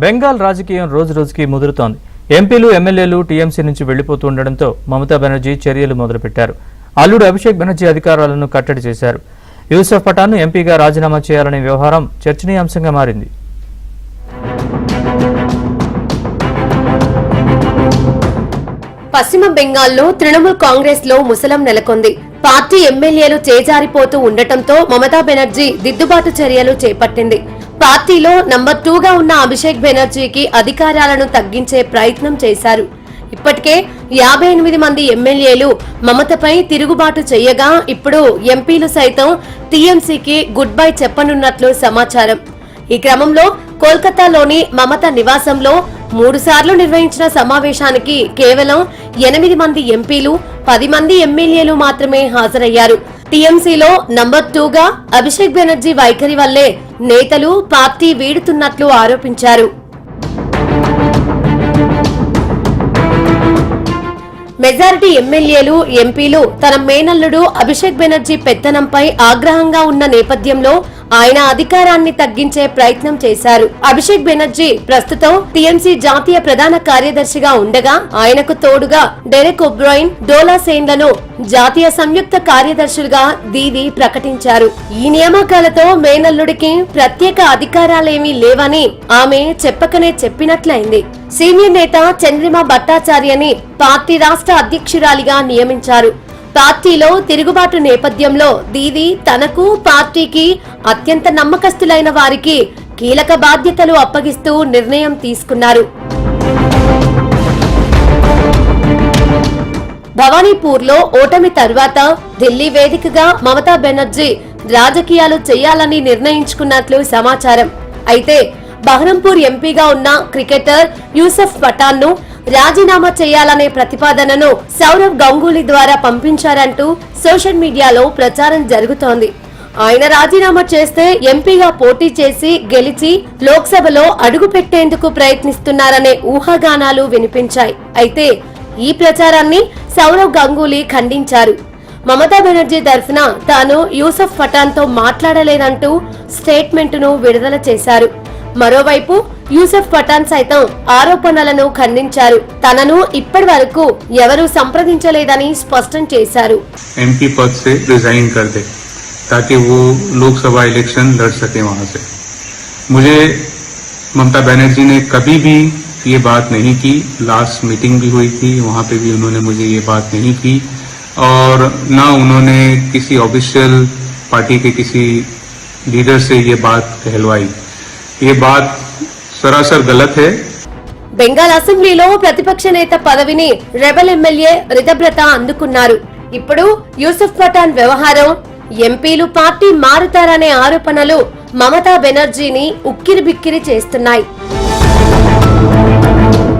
బెంగాల్ రాజకీయం రోజురోజుకి ముదురుతోంది. ఎంపీలు ఎమ్మెల్యేలు టీఎంసీ నుంచి వెళ్లిపోతుండటంతో మమతా బెనర్జీ చర్యలు మొదలుపెట్టారు. అల్లుడు అభిషేక్ బెనర్జీ అధికారాలను కట్టడి చేశారు. యూసఫ్ పఠాన్ ఎంపీగా రాజీనామా చేయాలనే వ్యవహారం చర్చనీయాంశంగా మారింది. పశ్చిమ బెంగాల్లో తృణమూల్ కాంగ్రెస్ లో ముసలం నెలకొంది. పార్టీ ఎమ్మెల్యేలు చేజారిపోతూ ఉండటంతో మమతా బెనర్జీ దిద్దుబాటు చర్యలు చేపట్టింది. పార్టీలో నంబర్ 2గా ఉన్న అభిషేక్ బెనర్జీకి అధికారాలను తగ్గించే ప్రయత్నం చేశారు. ఇప్పటికే 58 మంది ఎమ్మెల్యేలు మమతపై తిరుగుబాటు చేయగా ఇప్పుడు ఎంపీలు సైతం టీఎంసీకి గుడ్ బై చెప్పనున్నట్లు సమాచారం. ఈ క్రమంలో కోల్కతాలోని మమత నివాసంలో 3 సార్లు నిర్వహించిన సమావేశానికి కేవలం 8 మంది ఎంపీలు 10 మంది ఎమ్మెల్యేలు మాత్రమే హాజరయ్యారు. టీఎంసీలో నంబర్ 2గా అభిషేక్ బెనర్జీ వైఖరి వల్లే నేతలు పార్టీ వీడుతున్నట్లు ఆరోపించారు. మెజారిటీ ఎమ్మెల్యేలు ఎంపీలు తన మేనల్లుడు అభిషేక్ బెనర్జీ పెత్తనంపై ఆగ్రహంగా ఉన్న నేపథ్యంలో ఆయన అధికారాన్ని తగ్గించే ప్రయత్నం చేశారు. అభిషేక్ బెనర్జీ ప్రస్తుతం టీఎంసీ జాతీయ ప్రధాన కార్యదర్శిగా ఉండగా ఆయనకు తోడుగా డెరెక్ ఒబ్రాయిన్, డోలా సేన్లను జాతీయ సంయుక్త కార్యదర్శులుగా దీదీ ప్రకటించారు. ఈ నియామకాలతో మేనల్లుడికి ప్రత్యేక అధికారాలేమీ లేవని ఆమె చెప్పకనే చెప్పినట్లయింది. సీనియర్ నేత చంద్రిమా భట్టాచార్యని పార్టీ రాష్ట్ర అధ్యక్షురాలిగా నియమించారు. పార్టీలో తిరుగుబాటు నేపథ్యంలో దీదీ తనకు పార్టీకి అత్యంత నమ్మకస్తులైన వారికి కీలక బాధ్యతలు అప్పగిస్తూ నిర్ణయం తీసుకున్నారు. భవానీపూర్లో ఓటమి తర్వాత ఢిల్లీ వేదికగా మమతా బెనర్జీ రాజకీయాలు చేయాలని నిర్ణయించుకున్నట్లు సమాచారం. అయితే బహరంపూర్ ఎంపీగా ఉన్న క్రికెటర్ యూసఫ్ పఠాన్ ను రాజీనామా చేయాలనే ప్రతిపాదనను సౌరవ్ గంగూలీ ద్వారా పంపించారంటూ సోషల్ మీడియాలో ప్రచారం జరుగుతోంది. ఆయన రాజీనామా చేస్తే ఎంపీగా పోటీ చేసి గెలిచి లోక్సభలో అడుగు పెట్టేందుకు ప్రయత్నిస్తున్నారనే ఊహాగానాలు వినిపించాయి. అయితే ఈ ప్రచారాన్ని సౌరవ్ గంగూలీ ఖండించారు. మమతా బెనర్జీ తరఫున తాను యూసఫ్ పఠాన్ తో మాట్లాడలేదంటూ స్టేట్మెంట్ను విడుదల చేశారు. మరోవైపు యూసఫ్ పఠాన్ సైతం ఆరోపణలను ఖండించారు. తనను ఇప్పటి వరకు ఎవరూ సంప్రదించలేదని స్పష్టం చేశారు. एमपी पद से रिजाइन कर दे ताकि वो लोकसभा इलेक्शन लड़ सके वहां से। मुझे ममता बनर्जी ने कभी भी ये बात नहीं की। लास्ट मीटिंग भी हुई थी, वहां पे भी उन्होंने मुझे ये बात नहीं की और ना उन्होंने किसी ऑफिशियल पार्टी के किसी लीडर से ये बात कहलवाई। ये बात सरासर गलत है। బెంగాల్ అసెంబ్లీలో ప్రతిపక్ష నేత పదవిని రెబల్ ఎమ్మెల్యే రితబ్రత అందుకున్నారు. ఇప్పుడు యూసఫ్ పఠాన్ వ్యవహారం, ఎంపీలు పార్టీ మారుతారనే ఆరోపణలు మమతా బెనర్జీని ఉక్కిరిబిక్కిరి చేస్తున్నాయి.